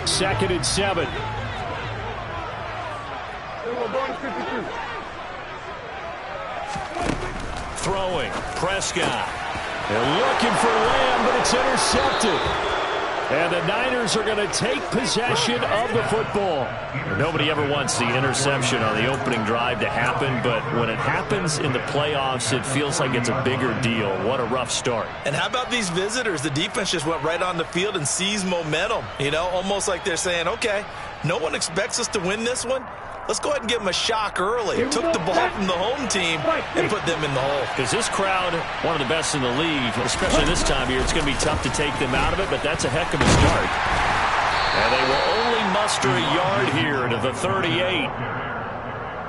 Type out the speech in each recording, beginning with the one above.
2nd and 7. Throwing, Prescott. They're looking for Lamb, but it's intercepted. And the Niners are going to take possession of the football. Nobody ever wants the interception on the opening drive to happen, but when it happens in the playoffs, it feels like it's a bigger deal. What a rough start. And how about these visitors? The defense just went right on the field and seized momentum. You know, almost like they're saying, okay, no one expects us to win this one. Let's go ahead and give them a shock early. Took the ball from the home team and put them in the hole. Because this crowd, one of the best in the league, especially this time of year, it's going to be tough to take them out of it, but that's a heck of a start. And they will only muster a yard here to the 38.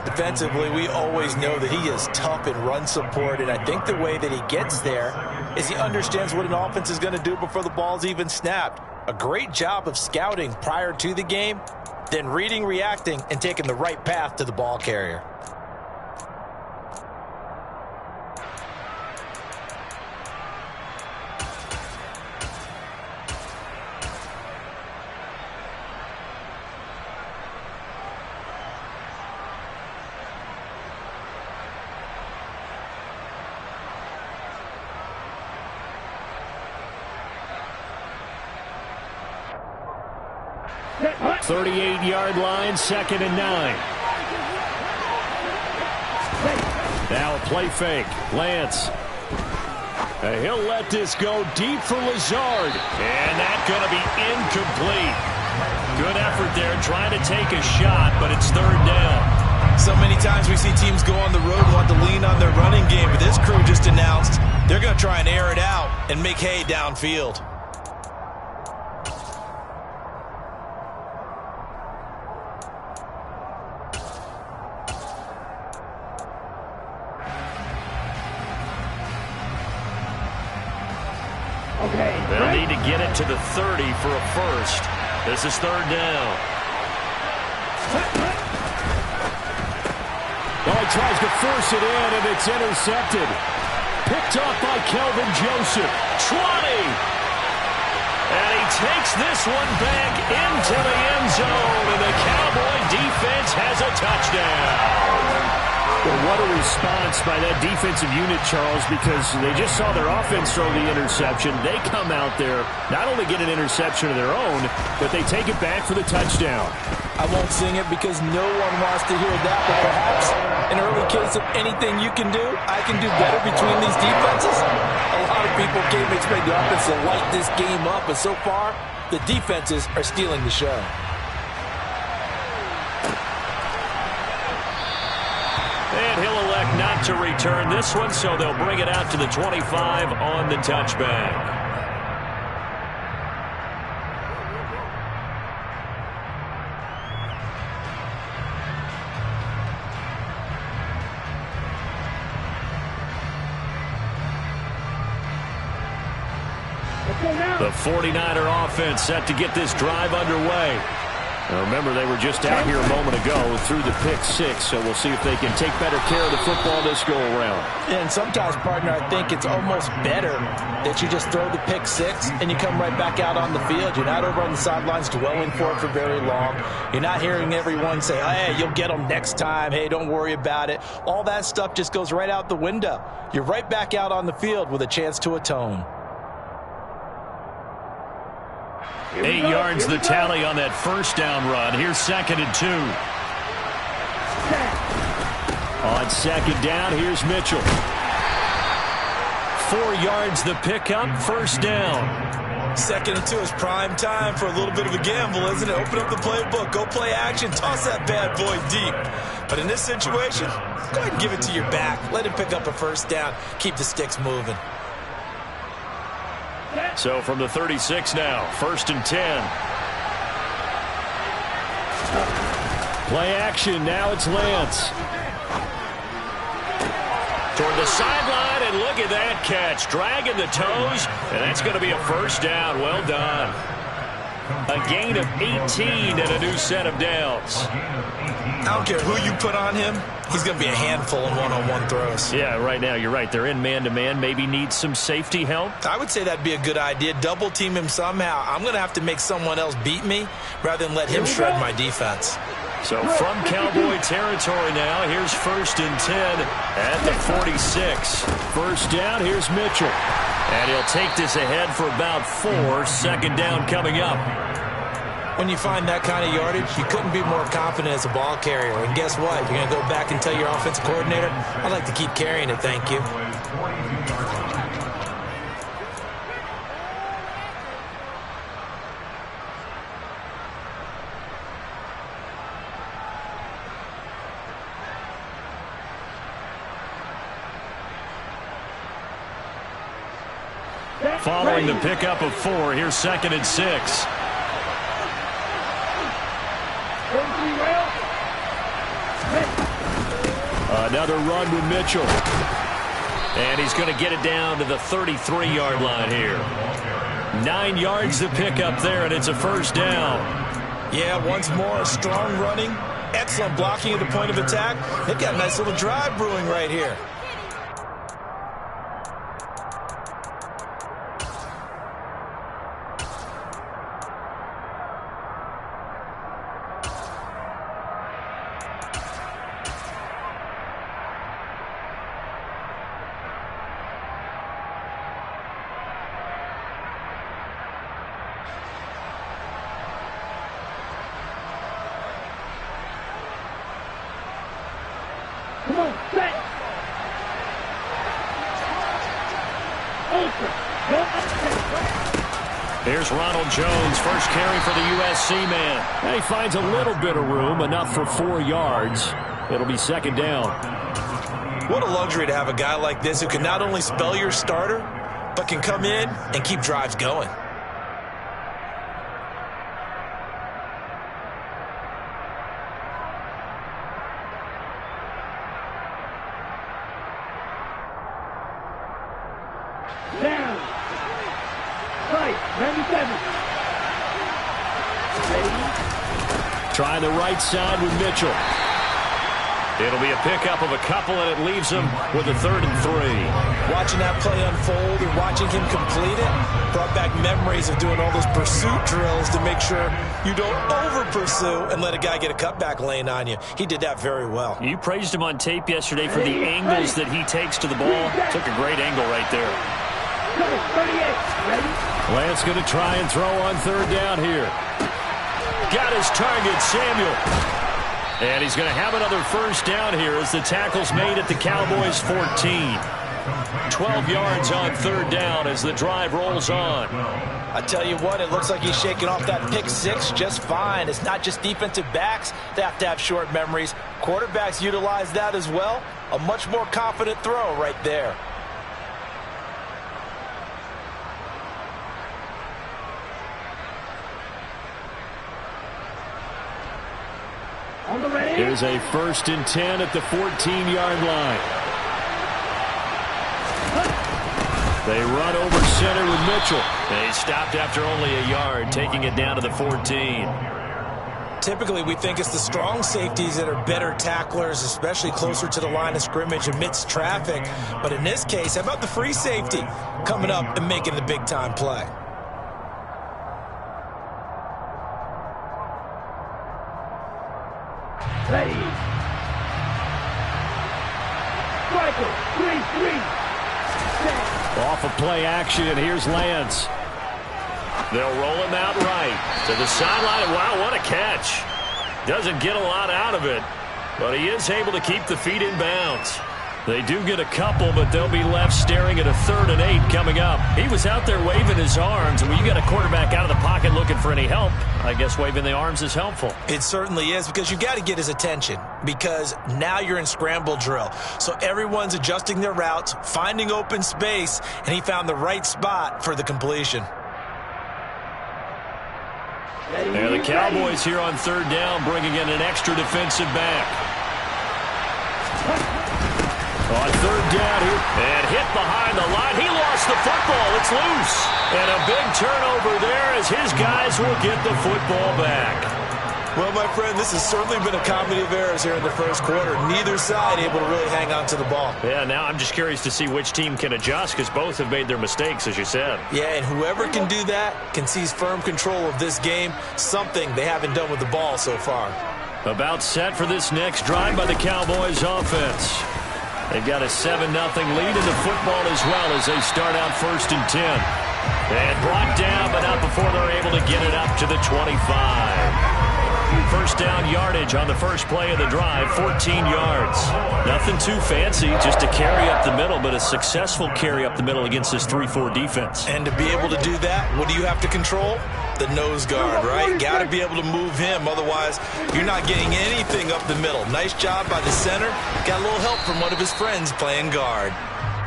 Defensively, we always know that he is tough in run support, and I think the way that he gets there is he understands what an offense is going to do before the ball's even snapped. A great job of scouting prior to the game, then reading, reacting, and taking the right path to the ball carrier. Set. 38-yard line, 2nd and 9. Now a play fake. Lance. He'll let this go deep for Lazard. And that's going to be incomplete. Good effort there trying to take a shot, but it's 3rd down. So many times we see teams go on the road and want to lean on their running game, but this crew just announced they're going to try and air it out and make hay downfield. They'll need to get it to the 30 for a first. This is 3rd down. Well, he tries to force it in, and it's intercepted. Picked off by Kelvin Joseph. 20! And he takes this one back into the end zone, and the Cowboy defense has a touchdown. Well, what a response by that defensive unit, Charles, because they just saw their offense throw the interception. They come out there, not only get an interception of their own, but they take it back for the touchdown. I won't sing it because no one wants to hear that, but perhaps an early case of anything you can do, I can do better between these defenses. A lot of people came to expect the offense to light this game up, but so far, the defenses are stealing the show. And he'll elect not to return this one, so they'll bring it out to the 25 on the touchback. The 49er offense set to get this drive underway. Now remember, they were just out here a moment ago through the pick 6, so we'll see if they can take better care of the football this go-around. And sometimes, partner, I think it's almost better that you just throw the pick 6 and you come right back out on the field. You're not over on the sidelines dwelling for it for very long. You're not hearing everyone say, hey, you'll get them next time. Hey, don't worry about it. All that stuff just goes right out the window. You're right back out on the field with a chance to atone. 8 yards the tally on that first down run. Here's 2nd and 2. On 2nd down, here's Mitchell. 4 yards the pickup, first down. 2nd and 2 is prime time for a little bit of a gamble, isn't it? Open up the playbook, go play action, toss that bad boy deep. But in this situation, go ahead and give it to your back. Let him pick up a first down. Keep the sticks moving. So from the 36 now, 1st and 10. Play action, now it's Lance. Toward the sideline, and look at that catch. Dragging the toes, and that's going to be a first down. Well done. A gain of 18 and a new set of downs. I don't care who you put on him. He's going to be a handful in one-on-one throws. Yeah, right now, you're right. They're in man-to-man. Maybe need some safety help. I would say that'd be a good idea. Double team him somehow. I'm going to have to make someone else beat me rather than let him shred my defense. So from Cowboy territory now, here's 1st and 10 at the 46. First down, here's Mitchell. And he'll take this ahead for about 4. 2nd down coming up. When you find that kind of yardage, you couldn't be more confident as a ball carrier. And guess what? You're going to go back and tell your offensive coordinator, I'd like to keep carrying it, thank you. Following the pickup of 4, here's 2nd and 6. Another run with Mitchell. And he's going to get it down to the 33-yard line here. 9 yards to pick up there, and it's a 1st down. Yeah, once more, strong running, excellent blocking at the point of attack. They've got a nice little drive brewing right here. Come on, set. Here's Ronald Jones, first carry for the USC man. And he finds a little bit of room, enough for 4 yards. It'll be 2nd down. What a luxury to have a guy like this who can not only spell your starter, but can come in and keep drives going. Down. Right, 97. Trying the right side with Mitchell. It'll be a pickup of a couple, and it leaves him with a 3rd and 3. Watching that play unfold and watching him complete it brought back memories of doing all those pursuit drills to make sure you don't over-pursue and let a guy get a cutback lane on you. He did that very well. You praised him on tape yesterday for the angles that he takes to the ball. Took a great angle right there. 38. Ready? Lance going to try and throw on 3rd down here. Got his target, Samuel. And he's going to have another 1st down here as the tackle's made at the Cowboys' 14. 12 yards on 3rd down as the drive rolls on. I tell you what, it looks like he's shaking off that pick 6 just fine. It's not just defensive backs that have to have short memories. Quarterbacks utilize that as well. A much more confident throw right there. Here's a 1st and 10 at the 14-yard line. They run over center with Mitchell. They stopped after only a yard, taking it down to the 14. Typically, we think it's the strong safeties that are better tacklers, especially closer to the line of scrimmage amidst traffic. But in this case, how about the free safety coming up and making the big-time play? Ready. Striker, 3-3. Off of play action, and here's Lance. They'll roll him out right to the sideline. Wow, what a catch. Doesn't get a lot out of it, but he is able to keep the feet in bounds. They do get a couple, but they'll be left staring at a 3rd and 8 coming up. He was out there waving his arms, and when you got a quarterback out of the pocket looking for any help, I guess waving the arms is helpful. It certainly is, because you got to get his attention, because now you're in scramble drill. So everyone's adjusting their routes, finding open space, and he found the right spot for the completion. And the Cowboys here on 3rd down, bringing in an extra defensive back. On 3rd down here, and hit behind the line. He lost the football. It's loose. And a big turnover there as his guys will get the football back. Well, my friend, this has certainly been a comedy of errors here in the first quarter. Neither side able to really hang on to the ball. Yeah, now I'm just curious to see which team can adjust because both have made their mistakes, as you said. Yeah, and whoever can do that can seize firm control of this game, something they haven't done with the ball so far. About set for this next drive by the Cowboys offense. They've got a 7-0 lead in the football as well as they start out 1st and 10. And brought down, but not before they're able to get it up to the 25. First down yardage on the first play of the drive, 14 yards. Nothing too fancy, just a carry up the middle, but a successful carry up the middle against this 3-4 defense. And to be able to do that, what do you have to control? The nose guard, right? Got to be able to move him, otherwise you're not getting anything up the middle. Nice job by the center. Got a little help from one of his friends playing guard.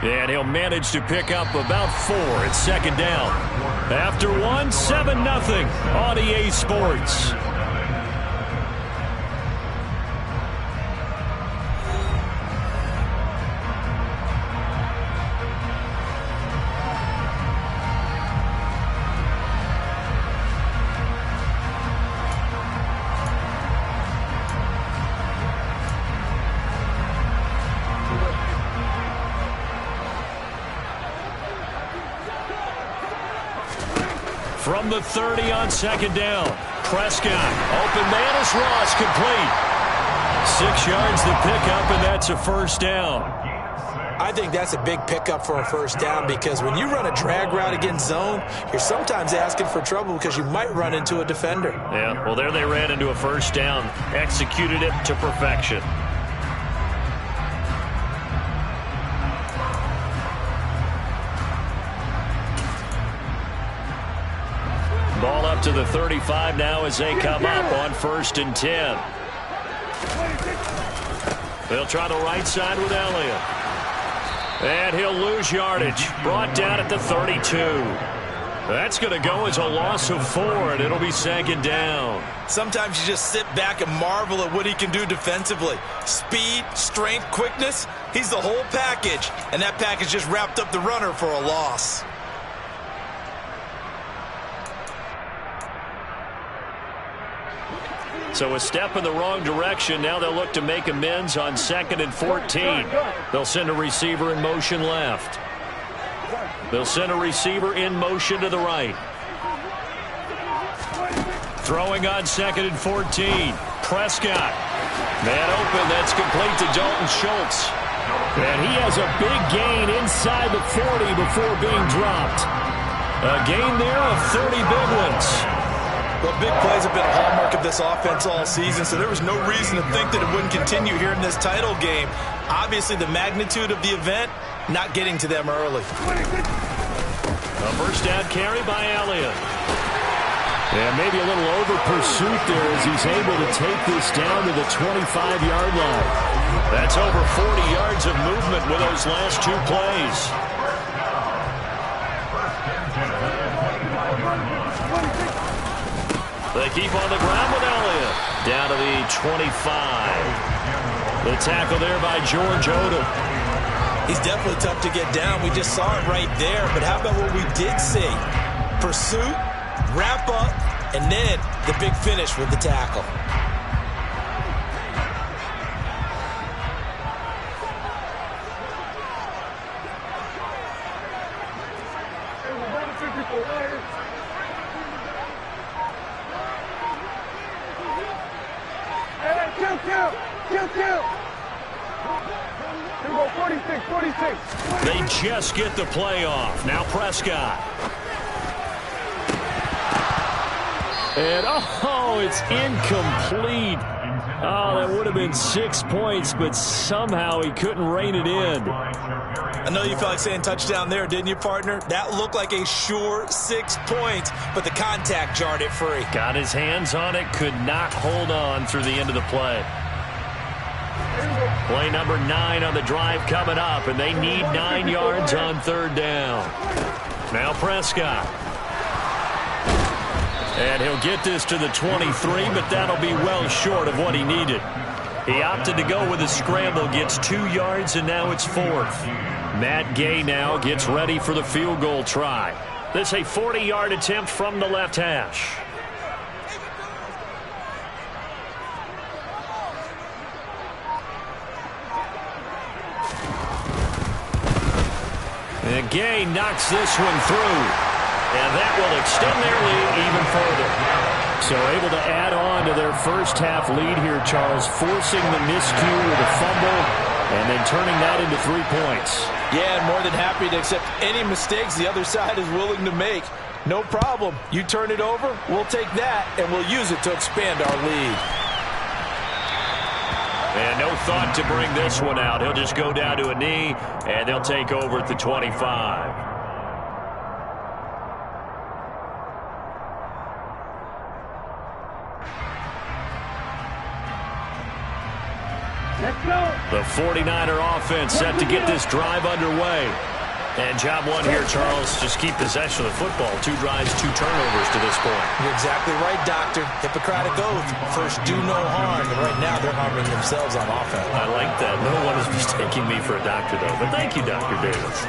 And he'll manage to pick up about 4 at 2nd down. After 1, 7-0 on EA Sports. From the 30 on 2nd down. Prescott, open man is Ross, complete. 6 yards the pickup, and that's a 1st down. I think that's a big pickup for a 1st down because when you run a drag route against zone, you're sometimes asking for trouble because you might run into a defender. Yeah, well, there they ran into a 1st down. Executed it to perfection. Ball up to the 35 now as they come up on 1st and 10. They'll try the right side with Elliott. And he'll lose yardage. Brought down at the 32. That's going to go as a loss of 4, and it'll be 2nd down. Sometimes you just sit back and marvel at what he can do defensively. Speed, strength, quickness, he's the whole package. And that package just wrapped up the runner for a loss. So a step in the wrong direction. Now they'll look to make amends on 2nd and 14. They'll send a receiver in motion left. They'll send a receiver in motion to the right. Throwing on 2nd and 14. Prescott. Man open. That's complete to Dalton Schultz. And he has a big gain inside the 40 before being dropped. A gain there of 30 big ones. Well, big plays have been a hallmark of this offense all season, so there was no reason to think that it wouldn't continue here in this title game. Obviously, the magnitude of the event, not getting to them early. A 1st down carry by Elliott. Yeah, maybe a little over pursuit there as he's able to take this down to the 25-yard line. That's over 40 yards of movement with those last 2 plays. They keep on the ground with Elliott. Down to the 25. The tackle there by George Odom. He's definitely tough to get down. We just saw it right there. But how about what we did see? Pursuit, wrap up, and then the big finish with the tackle. They just get the play off. Now Prescott. And, oh, it's incomplete. Oh, that would have been 6 points, but somehow he couldn't rein it in. I know you felt like saying touchdown there, didn't you, partner? That looked like a sure 6 points, but the contact jarred it free. Got his hands on it, could not hold on through the end of the play. Play number 9 on the drive coming up, and they need 9 yards on 3rd down. Now Prescott. And he'll get this to the 23, but that'll be well short of what he needed. He opted to go with a scramble, gets 2 yards, and now it's 4th. Matt Gay now gets ready for the field goal try. This a 40-yard attempt from the left hash. And Gay knocks this one through. And that will extend their lead even further. So able to add on to their first half lead here, Charles, forcing the miscue with a fumble and then turning that into 3 points. Yeah, and more than happy to accept any mistakes the other side is willing to make. No problem. You turn it over, we'll take that, and we'll use it to expand our lead. And no thought to bring this one out. He'll just go down to a knee, and they'll take over at the 25. Let's go. The 49er offense set to get this drive underway. And job one here, Charles, just keep possession of the football. 2 drives, 2 turnovers to this point. You're exactly right, Doctor. Hippocratic oath. First, do no harm. And right now, they're harming themselves on offense. I like that. No one is mistaking me for a doctor, though. But thank you, Dr. Davis.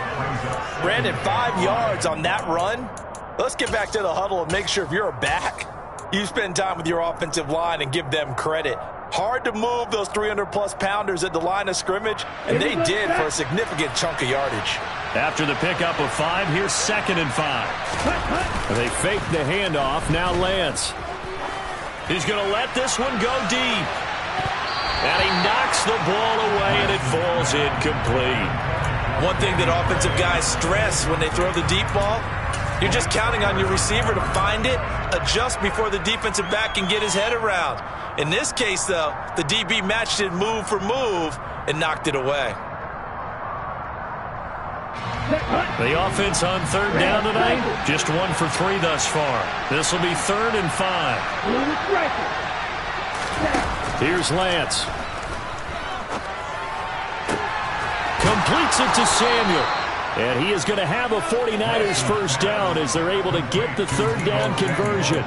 Brandon, 5 yards on that run. Let's get back to the huddle and make sure if you're a back, you spend time with your offensive line and give them credit. Hard to move those 300-plus pounders at the line of scrimmage, and they did for a significant chunk of yardage. After the pickup of 5, here's 2nd and 5. They fake the handoff. Now Lance. He's going to let this one go deep. And he knocks the ball away, and it falls incomplete. One thing that offensive guys stress when they throw the deep ball, you're just counting on your receiver to find it, adjust before the defensive back can get his head around. In this case, though, the DB matched it move for move and knocked it away. The offense on 3rd down tonight, just 1 for 3 thus far. This will be 3rd and 5. Here's Lance. Completes it to Samuel. And he is going to have a 49ers first down as they're able to get the 3rd down conversion.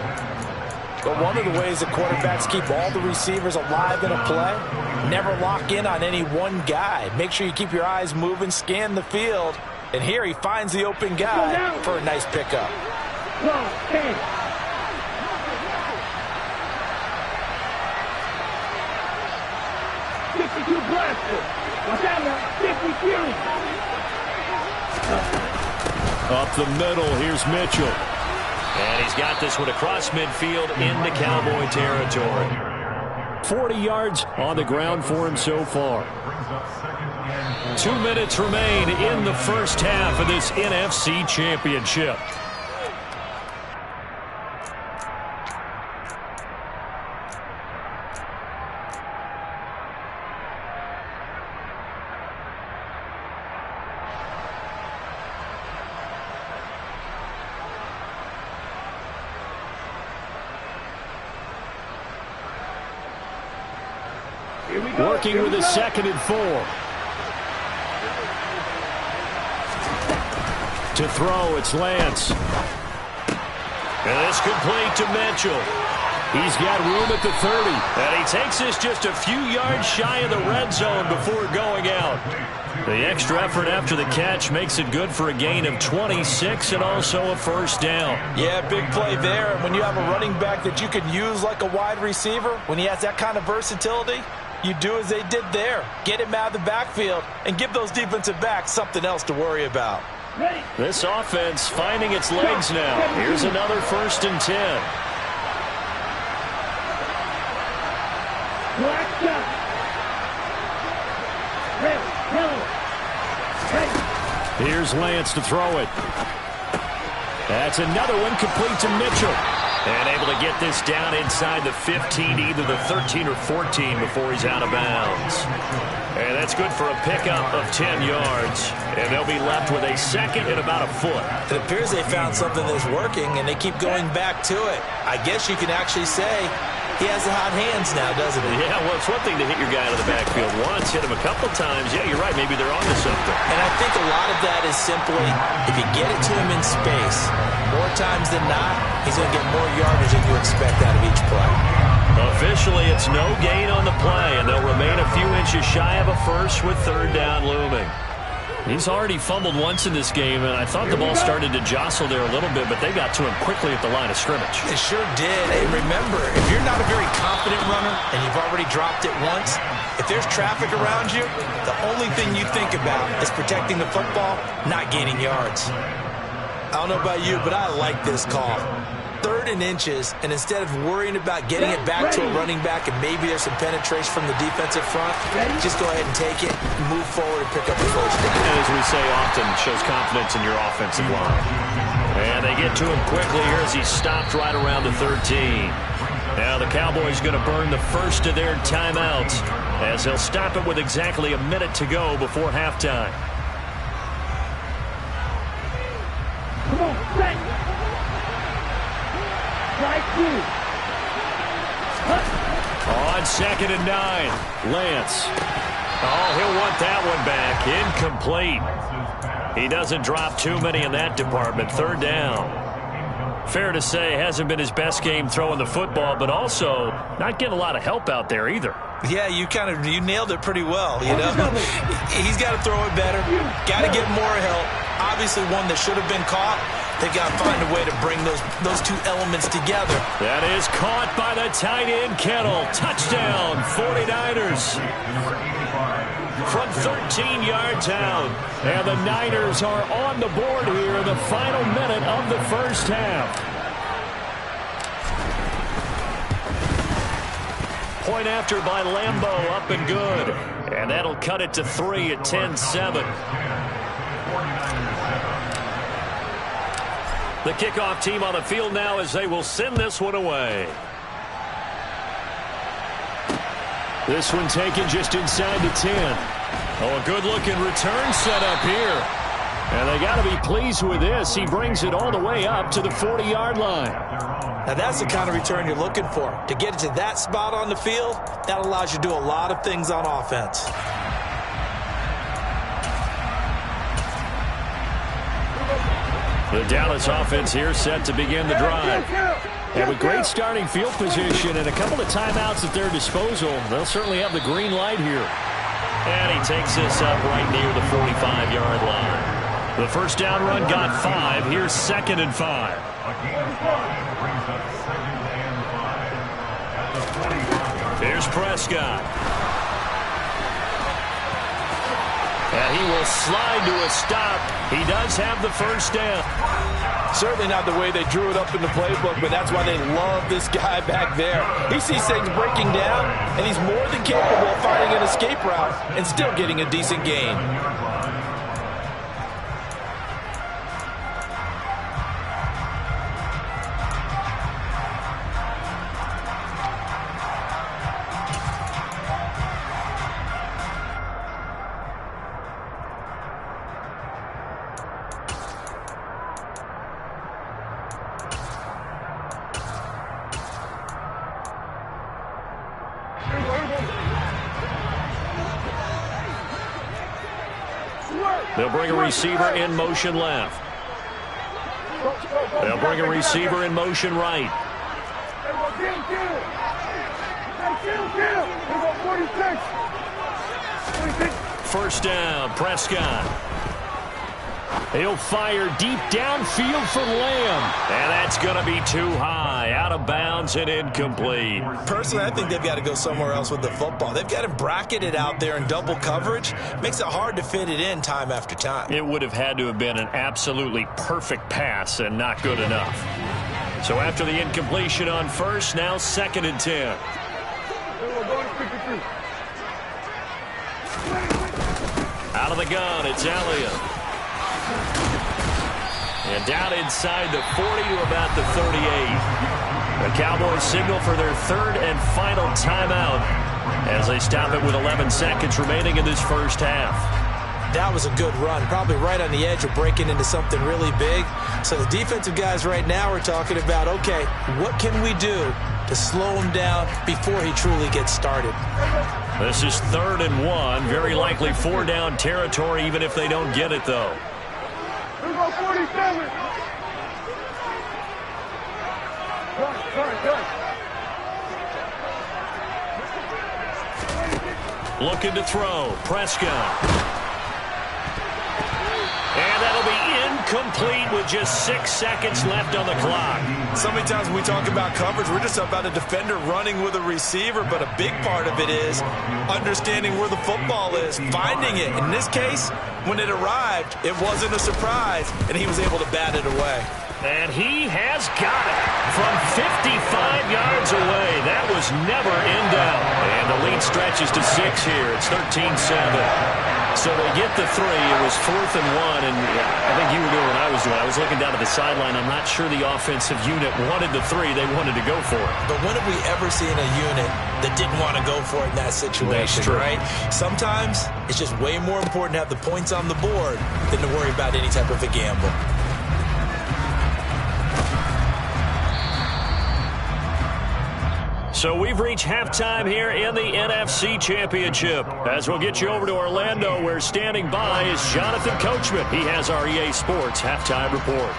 But one of the ways that quarterbacks keep all the receivers alive in a play, never lock in on any one guy. Make sure you keep your eyes moving, scan the field. And here he finds the open guy for a nice pickup. 10. Watch out now. 50 Fury. Up the middle, here's Mitchell. And he's got this one across midfield into Cowboy territory. 40 yards on the ground for him so far. 2 minutes remain in the first half of this NFC Championship. Working with a 2nd and 4. To throw, it's Lance. And this complete to Mitchell. He's got room at the 30. And he takes this just a few yards shy of the red zone before going out. The extra effort after the catch makes it good for a gain of 26 and also a first down. Yeah, big play there. And when you have a running back that you can use like a wide receiver, when he has that kind of versatility, you do as they did there. Get him out of the backfield and give those defensive backs something else to worry about. This offense finding its legs now. Here's another 1st and 10. Here's Lance to throw it. That's another one complete to Mitchell. And able to get this down inside the 15, either the 13 or 14 before he's out of bounds. And that's good for a pickup of 10 yards. And they'll be left with a 2nd and about a foot. It appears they found something that's working, and they keep going back to it. I guess you can actually say he has the hot hands now, doesn't he? Yeah, well, it's one thing to hit your guy out of the backfield once, hit him a couple times. Yeah, you're right. Maybe they're onto something. And I think a lot of that is simply, if you get it to him in space, more times than not, he's going to get more yardage than you expect out of each play. Officially, it's no gain on the play, and they'll remain a few inches shy of a first with third down looming. He's already fumbled once in this game, and I thought the ball started to jostle there a little bit, but they got to him quickly at the line of scrimmage. It sure did. And remember, if you're not a very confident runner and you've already dropped it once, if there's traffic around you, the only thing you think about is protecting the football, not gaining yards. I don't know about you, but I like this call. 3rd and inches, and instead of worrying about getting it back to a running back and maybe there's some penetration from the defensive front, just go ahead and take it, move forward, and pick up the first down. And as we say often, shows confidence in your offensive line. And they get to him quickly here as he stopped right around the 13. Now the Cowboys going to burn the first of their timeouts as they'll stop it with exactly a minute to go before halftime. Come on, set. On 2nd and 9, Lance. Oh, he'll want that one back. Incomplete. He doesn't drop too many in that department. 3rd down. Fair to say, hasn't been his best game throwing the football, but also not getting a lot of help out there either. Yeah, you nailed it pretty well, you know. He's got to throw it better. Got to get more help. Obviously one that should have been caught. They've got to find a way to bring those two elements together. That is caught by the tight end, Kettle. Touchdown, 49ers. From 13 yards out. And the Niners are on the board here in the final minute of the first half. Point after by Lambeau, up and good. And that'll cut it to 3 at 10-7. The kickoff team on the field now as they will send this one away. This one taken just inside the 10. Oh, a good-looking return set up here. And they got to be pleased with this. He brings it all the way up to the 40-yard line. Now, that's the kind of return you're looking for. To get it to that spot on the field, that allows you to do a lot of things on offense. The Dallas offense here set to begin the drive. And with great starting field position and a couple of timeouts at their disposal, they'll certainly have the green light here. And he takes this up right near the 45-yard line. The first down run got 5. Here's 2nd and 5. Here's Prescott. And he will slide to a stop. He does have the first down. Certainly not the way they drew it up in the playbook, but that's why they love this guy back there. He sees things breaking down, and he's more than capable of finding an escape route and still getting a decent gain. They'll bring a receiver in motion left. They'll bring a receiver in motion right. First down, Prescott. He'll fire deep downfield for Lamb. And that's going to be too high. Out of bounds and incomplete. Personally, I think they've got to go somewhere else with the football. They've got him bracketed out there in double coverage. Makes it hard to fit it in time after time. It would have had to have been an absolutely perfect pass and not good enough. So after the incompletion on first, now 2nd and 10. Out of the gun, it's Elliott. And down inside the 40 to about the 38. The Cowboys signal for their 3rd and final timeout as they stop it with 11 seconds remaining in this first half. That was a good run, probably right on the edge of breaking into something really big. So the defensive guys right now are talking about, okay, what can we do to to slow him down before he truly gets started. This is 3rd and 1. Very likely 4 down territory, even if they don't get it, though. Here go 47. Good. Looking to throw. Prescott. And that'll be incomplete with just 6 seconds left on the clock. So many times when we talk about coverage, we're just about a defender running with a receiver, but a big part of it is understanding where the football is, finding it. In this case, when it arrived, it wasn't a surprise, and he was able to bat it away. And he has got it from 55 yards away. That was never in doubt. And the lead stretches to 6 here. It's 13-7. So they get the 3. It was 4th and 1, and I think you were doing what I was doing. I was looking down at the sideline. I'm not sure the offensive unit wanted the 3. They wanted to go for it. But when have we ever seen a unit that didn't want to go for it in that situation, right? Sometimes it's just way more important to have the points on the board than to worry about any type of a gamble. So we've reached halftime here in the NFC Championship. As we'll get you over to Orlando, where standing by is Jonathan Coachman. He has our EA Sports halftime report.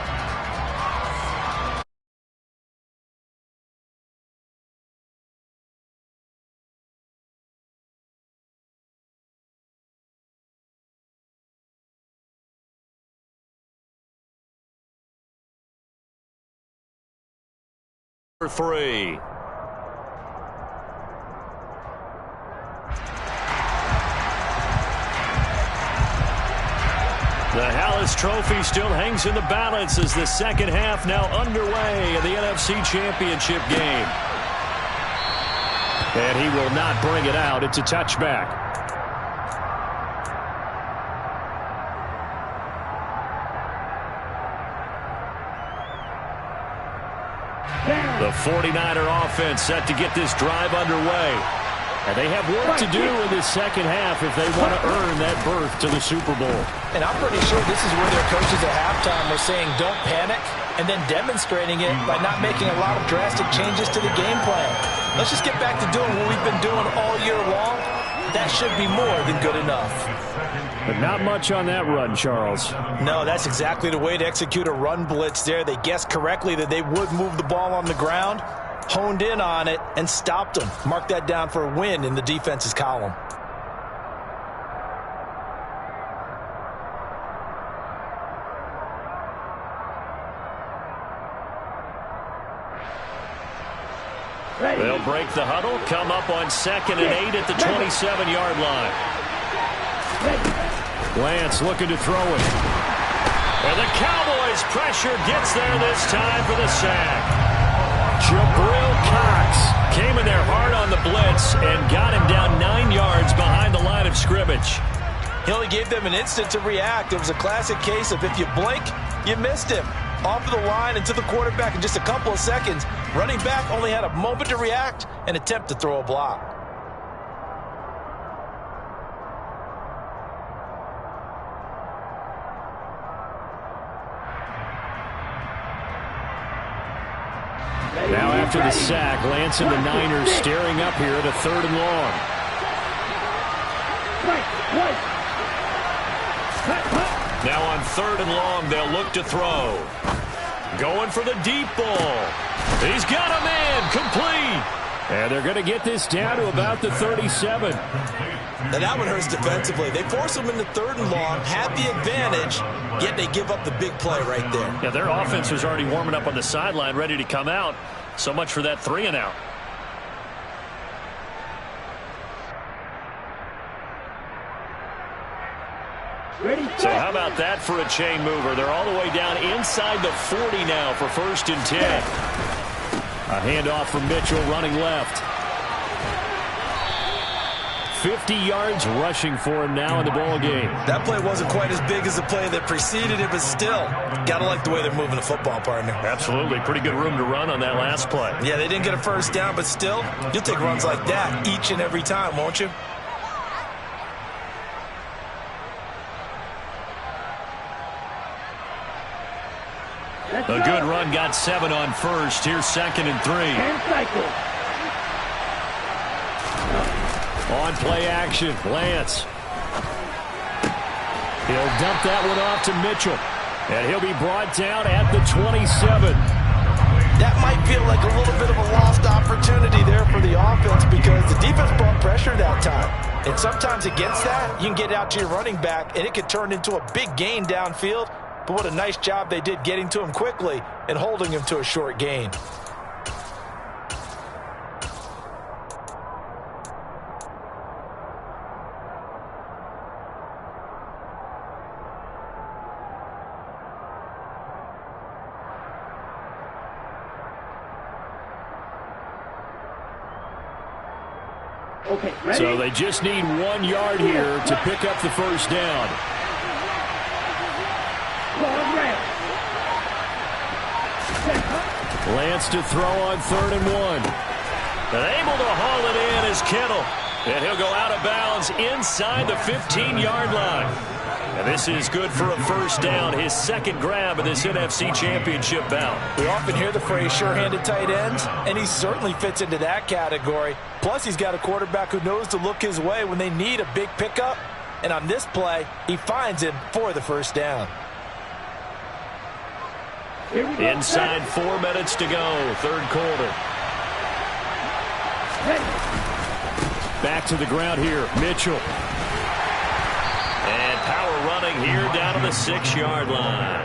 Number 3. The Hallis Trophy still hangs in the balance as the second half now underway in the NFC Championship game. And he will not bring it out. It's a touchback. The 49er offense set to get this drive underway. And they have work to do in this second half if they want to earn that berth to the Super Bowl. And I'm pretty sure this is where their coaches at halftime were saying don't panic, and then demonstrating it by not making a lot of drastic changes to the game plan. Let's just get back to doing what we've been doing all year long. That should be more than good enough. But not much on that run, Charles. No, that's exactly the way to execute a run blitz there. They guessed correctly that they would move the ball on the ground, honed in on it, and stopped them. Mark that down for a win in the defense's column. They'll break the huddle, come up on 2nd and 8 at the 27-yard line. Lance looking to throw it. And the Cowboys' pressure gets there this time for the sack. Jabril Cox came in there hard on the blitz and got him down 9 yards behind the line of scrimmage. He only gave them an instant to react. It was a classic case of if you blink, you missed him. Off of the line and to the quarterback in just a couple of seconds. Running back only had a moment to react and attempt to throw a block. Now after the sack, Lance and the Niners staring up here at a 3rd and long. Now on 3rd and long, they'll look to throw. Going for the deep ball. He's got a man, complete. And they're going to get this down to about the 37. And that one hurts defensively. They force them into 3rd and long, have the advantage, yet they give up the big play right there. Yeah, their offense was already warming up on the sideline, ready to come out. So much for that 3 and out. So how about that for a chain mover? They're all the way down inside the 40 now for 1st and 10. A handoff from Mitchell running left. 50 yards rushing for him now in the ball game. That play wasn't quite as big as the play that preceded it, but still, gotta like the way they're moving the football, partner. Absolutely. Pretty good room to run on that last play. Yeah, they didn't get a first down, but still, you'll take runs like that each and every time, won't you? A good run, got 7 on first. Here's 2nd and 3. And cycle. On play action, Lance. He'll dump that one off to Mitchell. And he'll be brought down at the 27. That might feel like a little bit of a lost opportunity there for the offense because the defense brought pressure that time. And sometimes against that, you can get out to your running back, and it could turn into a big gain downfield. But what a nice job they did getting to him quickly and holding him to a short gain. Okay, ready? So they just need 1 yard here to pick up the first down. Ball red. Lance to throw on 3rd and 1. And able to haul it in is Kittle. And he'll go out of bounds inside the 15-yard line. And this is good for a first down, his 2nd grab of this NFC Championship bout. We often hear the phrase sure-handed tight ends, and he certainly fits into that category. Plus, he's got a quarterback who knows to look his way when they need a big pickup. And on this play, he finds him for the first down. Inside 4 minutes to go, 3rd quarter. Back to the ground here, Mitchell. And power running here down to the 6-yard line.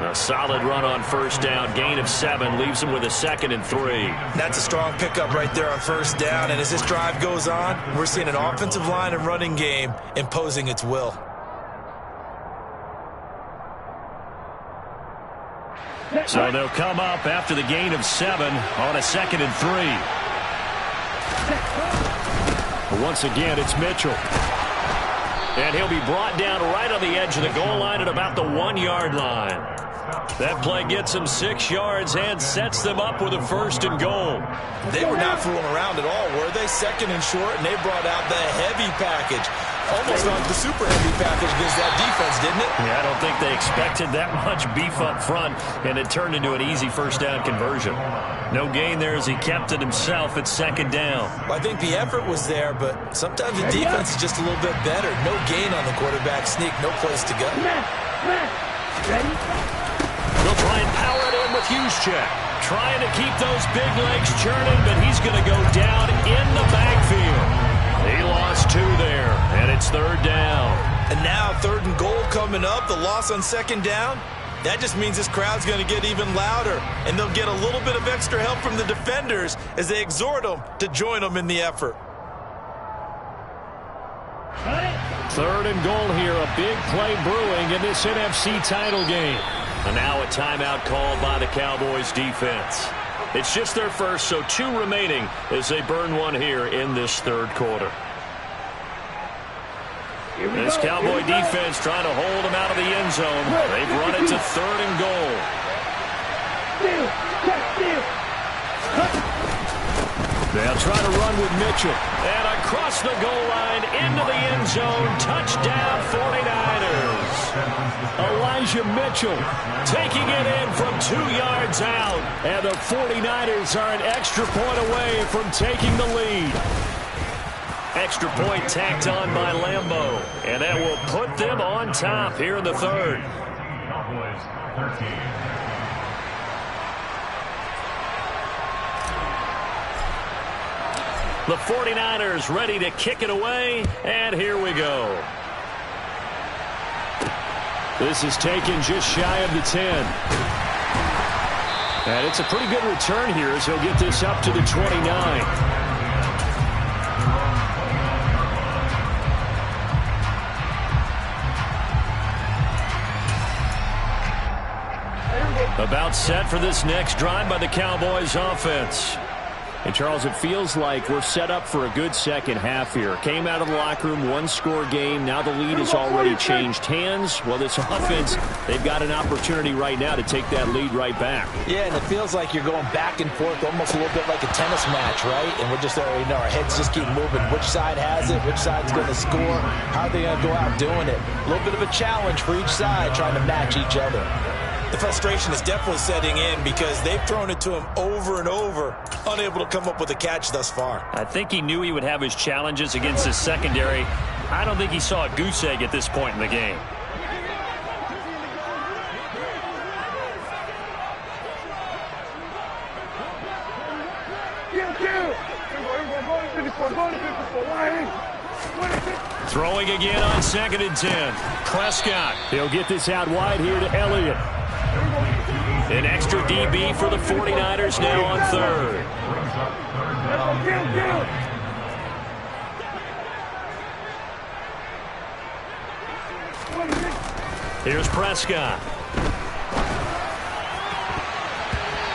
A solid run on first down, gain of 7, leaves him with a 2nd and 3. That's a strong pickup right there on first down, and as this drive goes on, we're seeing an offensive line and running game imposing its will. So they'll come up after the gain of 7 on a 2nd and 3. But once again, it's Mitchell. And he'll be brought down right on the edge of the goal line at about the 1-yard line. That play gets them 6 yards and sets them up with a 1st and goal. They were not fooling around at all, were they? 2nd and short, and they brought out the heavy package. Almost like the super heavy package against that defense, didn't it? Yeah, I don't think they expected that much beef up front, and it turned into an easy first down conversion. No gain there as he kept it himself at 2nd down. Well, I think the effort was there, but sometimes the defense is just a little bit better. No gain on the quarterback sneak, no place to go. Ready? They'll try and power it in with Juszczyk. Trying to keep those big legs churning, but he's going to go down in the backfield. He lost 2 there, and it's 3rd down. And now 3rd and goal coming up, the loss on 2nd down. That just means this crowd's going to get even louder, and they'll get a little bit of extra help from the defenders as they exhort them to join them in the effort. 3rd and goal here, a big play brewing in this NFC title game. And now a timeout called by the Cowboys defense. It's just their first, so 2 remaining as they burn 1 here in this 3rd quarter. This Cowboy defense trying to hold them out of the end zone. They've run it to 3rd and goal. They'll try to run with Mitchell. And across the goal line into the end zone. Touchdown 49ers. Elijah Mitchell taking it in from 2 yards out. And the 49ers are an extra point away from taking the lead. Extra point tacked on by Lambeau. And that will put them on top here in the 3rd. The 49ers ready to kick it away, and here we go. This is taken just shy of the 10. And it's a pretty good return here as he'll get this up to the 29. About set for this next drive by the Cowboys offense. And, Charles, it feels like we're set up for a good second half here. Came out of the locker room, 1-score game. Now the lead has already changed hands. Well, this offense, they've got an opportunity right now to take that lead right back. Yeah, and it feels like you're going back and forth almost a little bit like a tennis match, right? And we're just already know our heads just keep moving. Which side has it? Which side's going to score? How are they going to go out doing it? A little bit of a challenge for each side trying to match each other. The frustration is definitely setting in because they've thrown it to him over and over, unable to come up with a catch thus far. I think he knew he would have his challenges against his secondary. I don't think he saw a goose egg at this point in the game. Throwing again on 2nd and 10. Prescott. He'll get this out wide here to Elliott. An extra DB for the 49ers now on 3rd. Here's Prescott.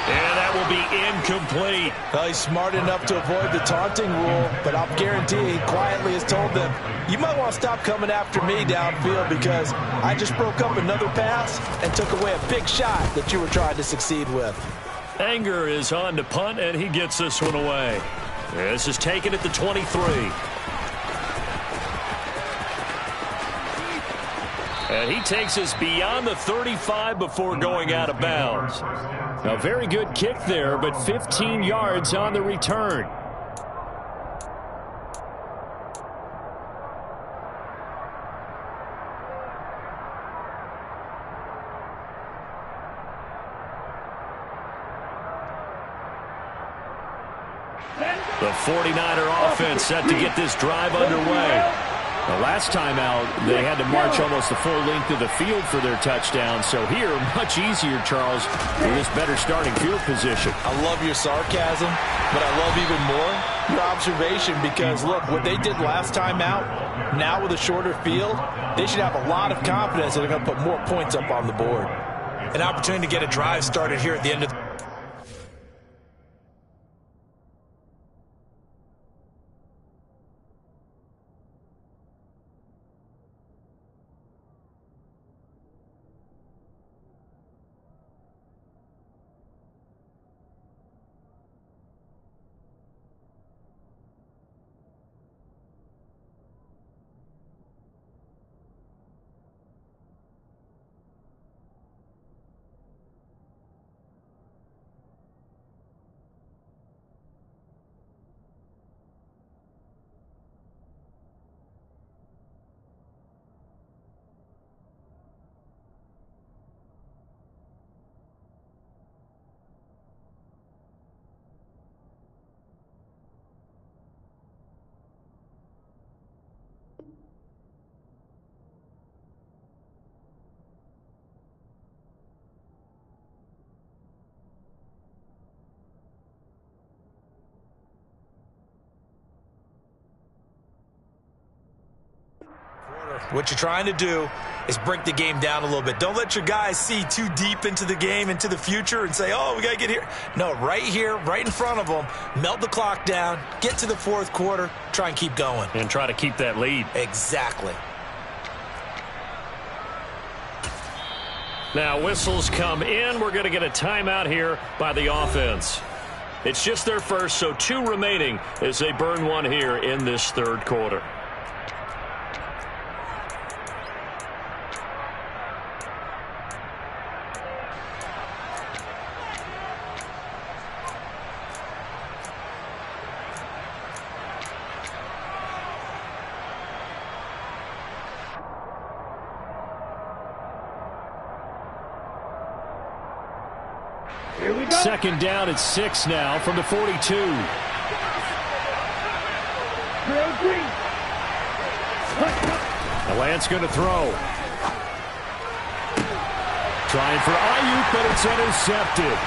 And that will be incomplete. Well, he's smart enough to avoid the taunting rule, but I'll guarantee he quietly has told them, you might want to stop coming after me downfield because I just broke up another pass and took away a big shot that you were trying to succeed with. Anger is on to punt, and he gets this one away. This is taken at the 23. And he takes us beyond the 35 before going out of bounds. A very good kick there, but 15 yards on the return. The 49er offense set to get this drive underway. The last time out, they had to march almost the full length of the field for their touchdown. So here, much easier, Charles, with this better starting field position. I love your sarcasm, but I love even more your observation because, look, what they did last time out, now with a shorter field, they should have a lot of confidence that they're going to put more points up on the board. An opportunity to get a drive started here at the end of the What you're trying to do is break the game down a little bit. Don't let your guys see too deep into the game, into the future, and say, oh, we got to get here. No, right here, right in front of them, melt the clock down, get to the 4th quarter, try and keep going. And try to keep that lead. Exactly. Now, whistles come in. We're going to get a timeout here by the offense. It's just their first, so 2 remaining as they burn one here in this 3rd quarter. Second down at 6 now from the 42. Lance going to throw. Trying for Ayuk, but it's intercepted.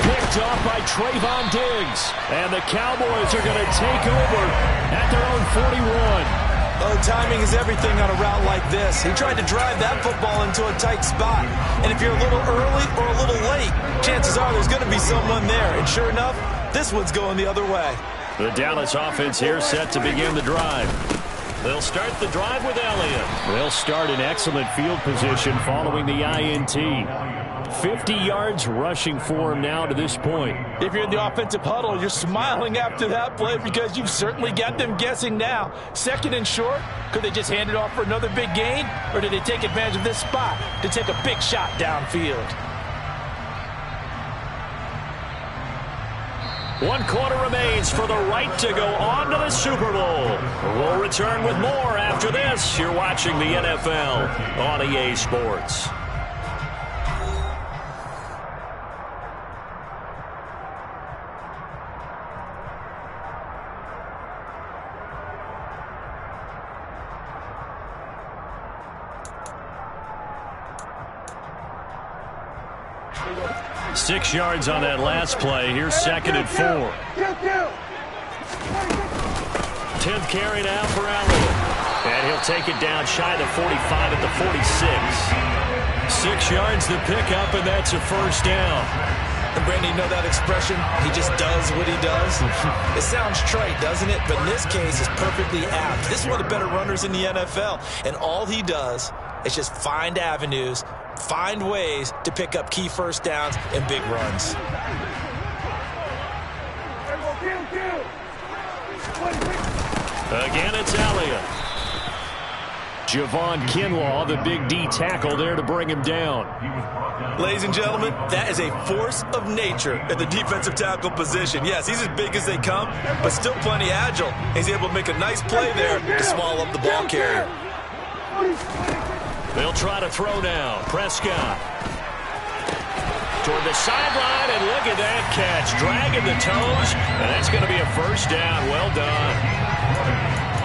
Picked off by Trayvon Diggs. And the Cowboys are going to take over at their own 41. Oh, timing is everything on a route like this. He tried to drive that football into a tight spot. And if you're a little early or a little late, chances are there's going to be someone there. And sure enough, this one's going the other way. The Dallas offense here set to begin the drive. They'll start the drive with Elliott. They'll start in excellent field position following the INT. 50 yards rushing for him now to this point. If you're in the offensive huddle, you're smiling after that play because you've certainly got them guessing now. 2nd and short, could they just hand it off for another big gain? Or did they take advantage of this spot to take a big shot downfield? 1 quarter remains for the right to go on to the Super Bowl. We'll return with more after this. You're watching the NFL on EA Sports. Six yards on that last play. Here's 2nd and 4. 10th carry now for Elliott. And he'll take it down shy of the 45 at the 46. 6 yards to pick up, and that's a first down. And Brandon, you know that expression? He just does what he does. It sounds trite, doesn't it? But in this case, it's perfectly apt. This is one of the better runners in the NFL. And all he does is just find avenues, find ways to pick up key first downs and big runs. Again, it's Elliott. Javon Kinlaw, the big D tackle there to bring him down. Ladies and gentlemen, that is a force of nature at the defensive tackle position. Yes, he's as big as they come, but still plenty agile. He's able to make a nice play there to swallow up the ball carrier. They'll try to throw now. Prescott toward the sideline, and look at that catch. Dragging the toes, and that's going to be a first down. Well done.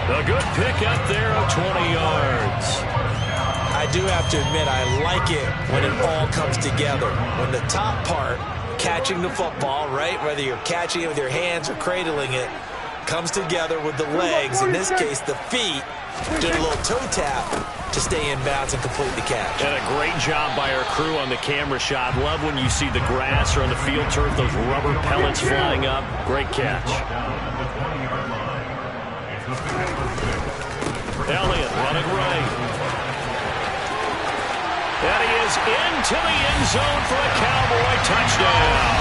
A good pick up there of 20 yards. I do have to admit, I like it when it all comes together. When the top part, catching the football, right, whether you're catching it with your hands or cradling it, comes together with the legs, in this case the feet, doing a little toe tap to stay in bounds and complete the catch. And a great job by our crew on the camera shot. Love when you see the grass or on the field turf, those rubber pellets flying up. Great catch. Elliott running right. And he is into the end zone for a Cowboy touchdown.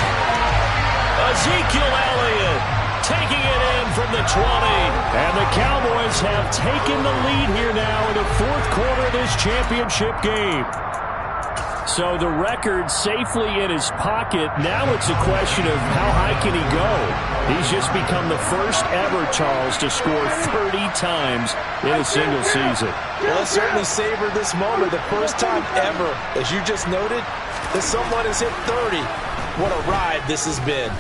Ezekiel Elliott taking it in from the 20. And the Cowboys have taken the lead here now in the 4th quarter of this championship game. So the record safely in his pocket. Now it's a question of how high can he go. He's just become the first ever, Charles, to score 30 times in a single season. Well, let's certainly savor this moment. The first time ever, as you just noted, that someone has hit 30. What a ride this has been.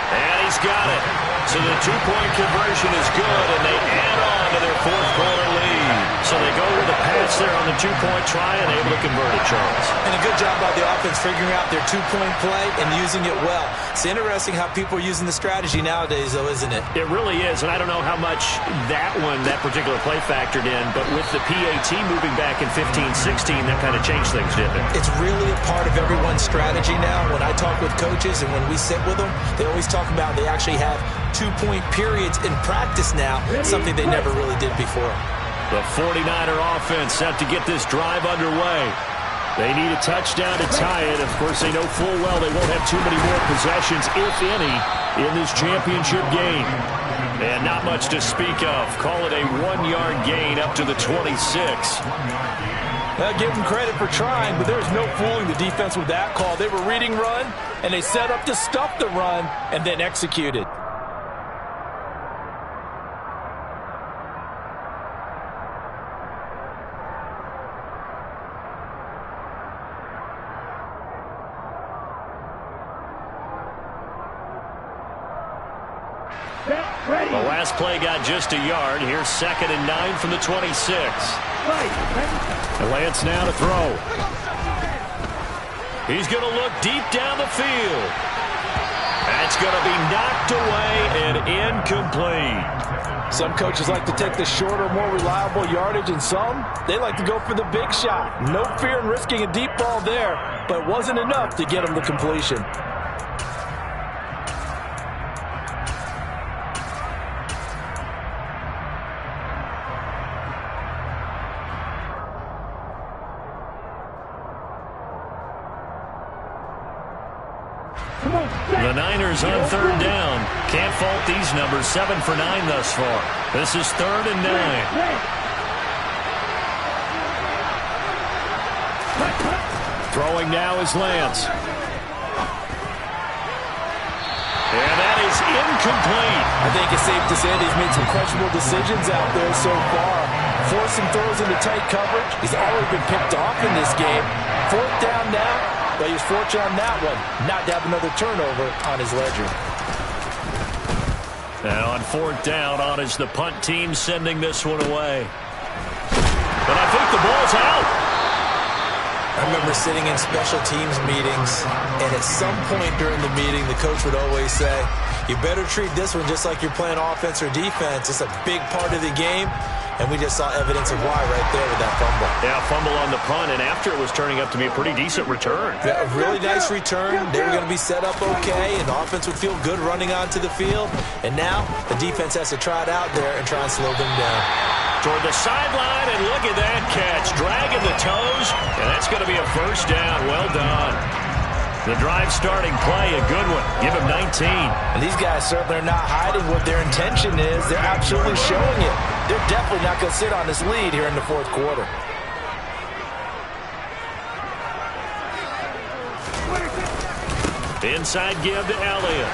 And he's got it. So the 2-point conversion is good, and they add on to their 4th quarter lead. So they go with a pass there on the 2-point try and able to convert it, Charles. And a good job by the offense figuring out their 2-point play and using it well. It's interesting how people are using the strategy nowadays, though, isn't it? It really is, and I don't know how much that particular play factored in, but with the PAT moving back in 15-16, that kind of changed things, didn't it? It's really a part of everyone's strategy now. When I talk with coaches and when we sit with them, they always talk about they actually have 2-point periods in practice now, something they never really did before. The 49er offense set to get this drive underway. They need a touchdown to tie it. Of course, they know full well they won't have too many more possessions, if any, in this championship game. And not much to speak of. Call it a 1-yard gain up to the 26. Well, give them credit for trying, but there's no fooling the defense with that call. They were reading run, and they set up to stuff the run and then executed. The last play got just a yard. Here's 2nd and 9 from the 26. Lance now to throw. He's going to look deep down the field. That's going to be knocked away and incomplete. Some coaches like to take the shorter, more reliable yardage, and some, they like to go for the big shot. No fear in risking a deep ball there, but it wasn't enough to get him the completion. The Niners on 3rd down. Can't fault these numbers. 7 for 9 thus far. This is 3rd and 9. Throwing now is Lance. And that is incomplete. I think it's safe to say that he's made some questionable decisions out there so far. Forcing throws into tight coverage. He's already been picked off in this game. 4th down now, but he was fortunate on that one not to have another turnover on his ledger. And on 4th down, on is the punt team sending this one away. But I think the ball's out. I remember sitting in special teams meetings, and at some point during the meeting, the coach would always say, you better treat this one just like you're playing offense or defense. It's a big part of the game. And we just saw evidence of why right there with that fumble. Yeah, fumble on the punt, and after it was turning up to be a pretty decent return. Yeah, a really nice return. They were going to be set up okay, and the offense would feel good running onto the field. And now the defense has to try it out there and try and slow them down. Toward the sideline, and look at that catch. Dragging the toes, and that's going to be a 1st down. Well done. The drive starting play, a good one. Give him 19. And these guys certainly are not hiding what their intention is. They're absolutely showing it. They're definitely not going to sit on this lead here in the 4th quarter. Inside give to Elliott.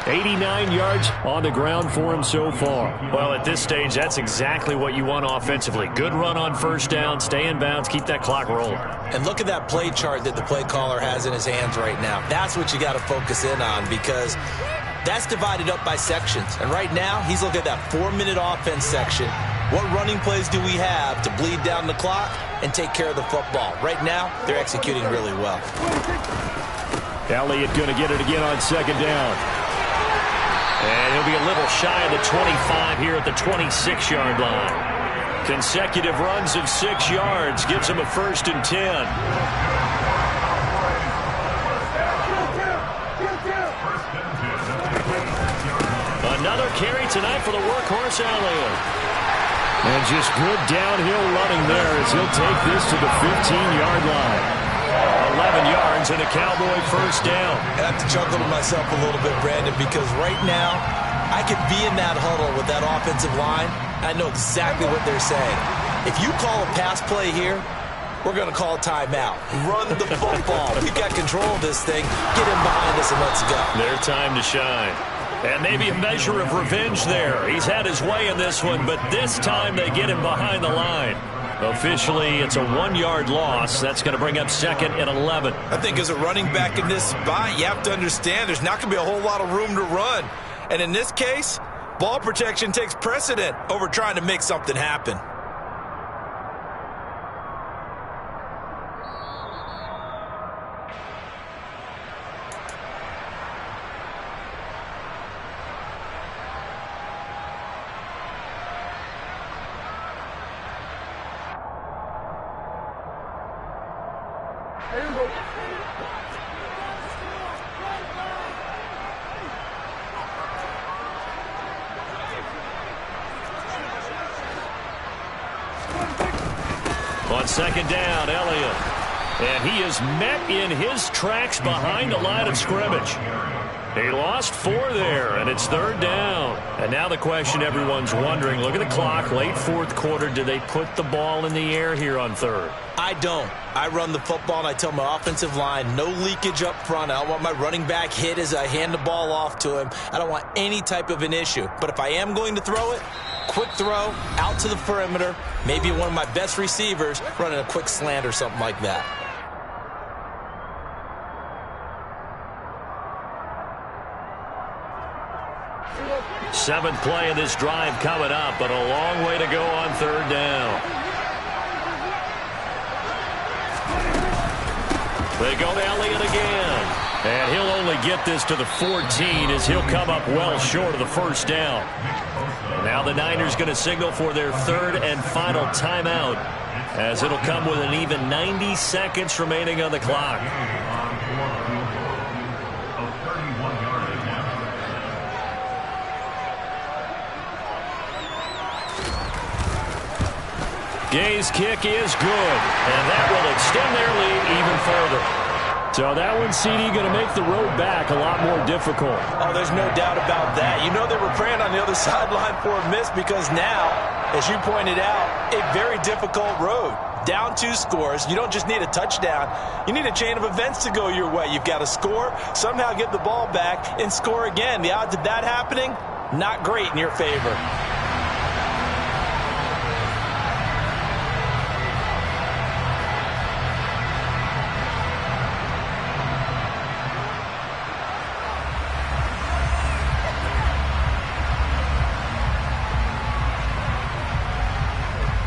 89 yards on the ground for him so far. Well, at this stage, that's exactly what you want offensively. Good run on 1st down, stay in bounds, keep that clock rolling. And look at that play chart that the play caller has in his hands right now. That's what you got to focus in on, because that's divided up by sections. And right now, he's looking at that 4-minute offense section. What running plays do we have to bleed down the clock and take care of the football? Right now, they're executing really well. Elliott going to get it again on 2nd down. And he'll be a little shy of the 25 here at the 26-yard line. Consecutive runs of 6 yards gives him a 1st and 10. Another carry tonight for the workhorse Elliott. And just good downhill running there as he'll take this to the 15-yard line. 11 yards and a Cowboy 1st down. I have to chuckle to myself a little bit, Brandon, because right now I could be in that huddle with that offensive line. I know exactly what they're saying. If you call a pass play here, we're going to call a timeout. Run the football. We've got control of this thing. Get him behind us and let's go. Their time to shine. And maybe a measure of revenge there. He's had his way in this one, but this time they get him behind the line. Officially, it's a 1-yard loss. That's going to bring up 2nd and 11. I think as a running back in this spot, you have to understand there's not going to be a whole lot of room to run. And in this case, ball protection takes precedent over trying to make something happen. On 2nd down, Elliott. And he is met in his tracks behind the line of scrimmage. He lost 4 there, and it's 3rd down. And now the question everyone's wondering, look at the clock, late 4th quarter, do they put the ball in the air here on 3rd? I don't. I run the football, and I tell my offensive line, no leakage up front. I don't want my running back hit as I hand the ball off to him. I don't want any type of an issue. But if I am going to throw it, quick throw, out to the perimeter, maybe one of my best receivers running a quick slant or something like that. Seventh play of this drive coming up, but a long way to go on 3rd down. They go to Elliott again. And he'll only get this to the 14 as he'll come up well short of the 1st down. Now the Niners going to signal for their 3rd and final timeout, as it'll come with an even 90 seconds remaining on the clock. Gay's kick is good, and that will extend their lead even further. So that one, CD, going to make the road back a lot more difficult. Oh, there's no doubt about that. You know they were praying on the other sideline for a miss because now, as you pointed out, a very difficult road. Down 2 scores. You don't just need a touchdown. You need a chain of events to go your way. You've got to score, somehow get the ball back, and score again. The odds of that happening, not great in your favor.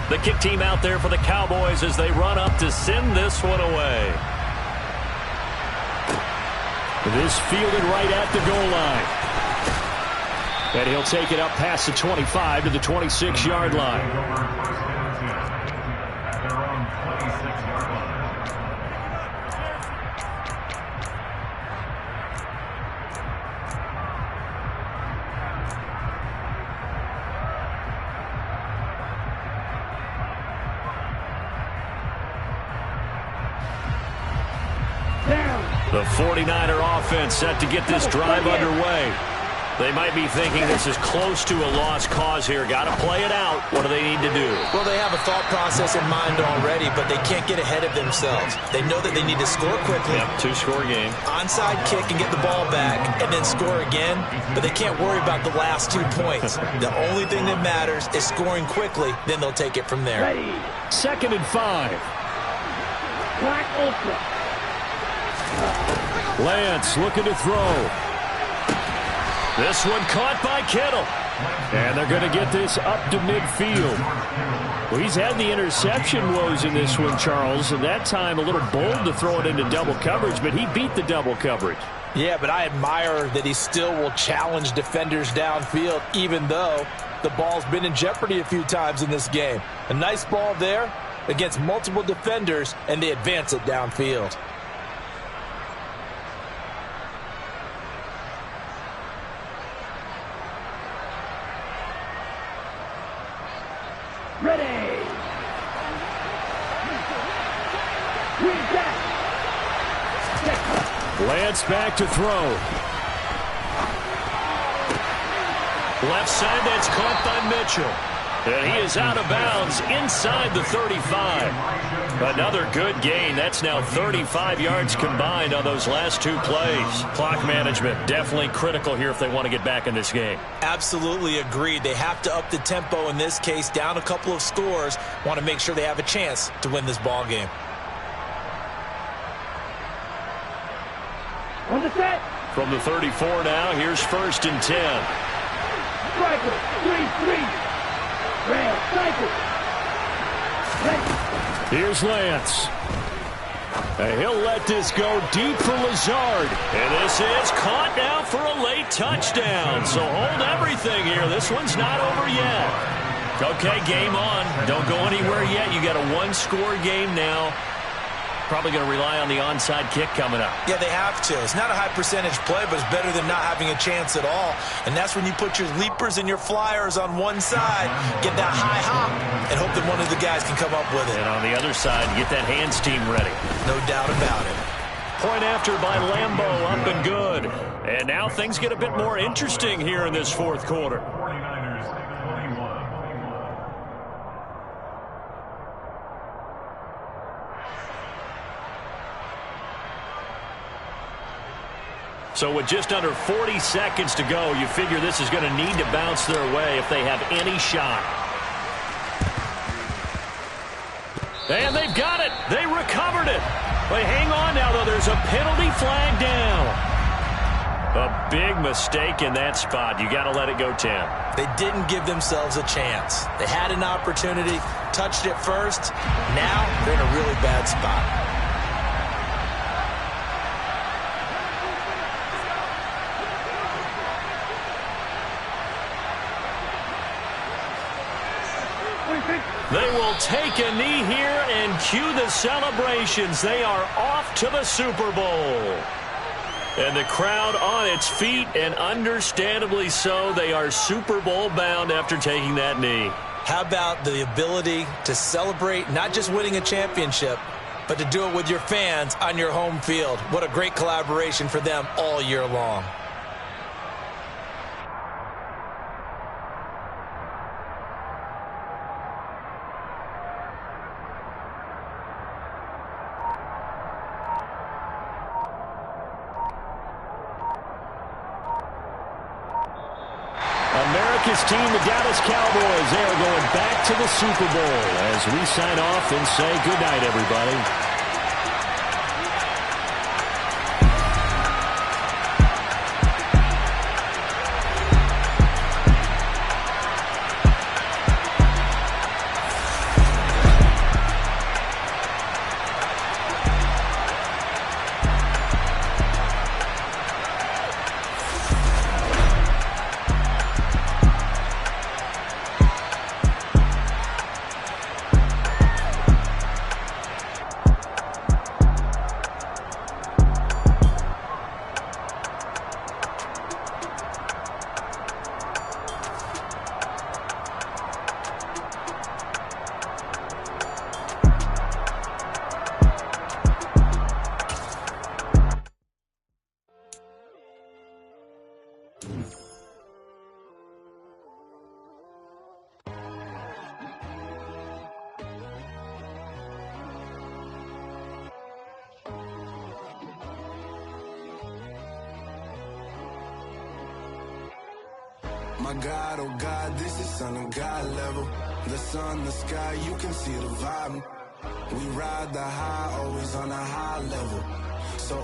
The kick team out there for the Cowboys as they run up to send this one away. It is fielded right at the goal line. And he'll take it up past the 25 to the 26-yard line. The 49er offense set to get this drive underway. They might be thinking this is close to a lost cause here. Got to play it out. What do they need to do? Well, they have a thought process in mind already, but they can't get ahead of themselves. They know that they need to score quickly. Yep, 2-score game. Onside kick and get the ball back and then score again, but they can't worry about the last 2 points. The only thing that matters is scoring quickly, then they'll take it from there. Ready. 2nd and 5. Black Ultra. Lance looking to throw. This one caught by Kittle. And they're going to get this up to midfield. Well, he's had the interception woes in this one, Charles, and that time a little bold to throw it into double coverage, but he beat the double coverage. Yeah, but I admire that he still will challenge defenders downfield, even though the ball's been in jeopardy a few times in this game. A nice ball there against multiple defenders, and they advance it downfield. Ready. Lance back to throw. Left side, that's caught by Mitchell. And he is out of bounds inside the 35. Another good gain. That's now 35 yards combined on those last 2 plays. Clock management definitely critical here if they want to get back in this game. Absolutely agreed. They have to up the tempo in this case, down a couple of scores. Want to make sure they have a chance to win this ball game. On the set. From the 34 now, here's 1st and 10. Striker. 3-3. Red, cycle. Here's Lance. And he'll let this go deep for Lazard. And this is caught now for a late touchdown. So hold everything here. This one's not over yet. Okay, game on. Don't go anywhere yet. You got a 1-score game now. Probably going to rely on the onside kick coming up. Yeah, they have to. It's not a high percentage play, but it's better than not having a chance at all. And that's when you put your leapers and your flyers on one side, get that high hop, and hope that one of the guys can come up with it. And on the other side, get that hands team ready. No doubt about it. Point after by Lambo, up and good. And now things get a bit more interesting here in this 4th quarter. So with just under 40 seconds to go, you figure this is going to need to bounce their way if they have any shot. And they've got it. They recovered it. But hang on now, though. There's a penalty flag down. A big mistake in that spot. You got to let it go 10. They didn't give themselves a chance. They had an opportunity, touched it first. Now they're in a really bad spot. They will take a knee here and cue the celebrations. They are off to the Super Bowl. And the crowd on its feet, and understandably so. They are Super Bowl bound after taking that knee. How about the ability to celebrate not just winning a championship, but to do it with your fans on your home field. What a great collaboration for them all year long. America's team, the Dallas Cowboys, they are going back to the Super Bowl as we sign off and say goodnight, everybody. My God, oh God, this is son of God level. The sun, the sky, you can see the vibe. We ride the high, always on a high level. So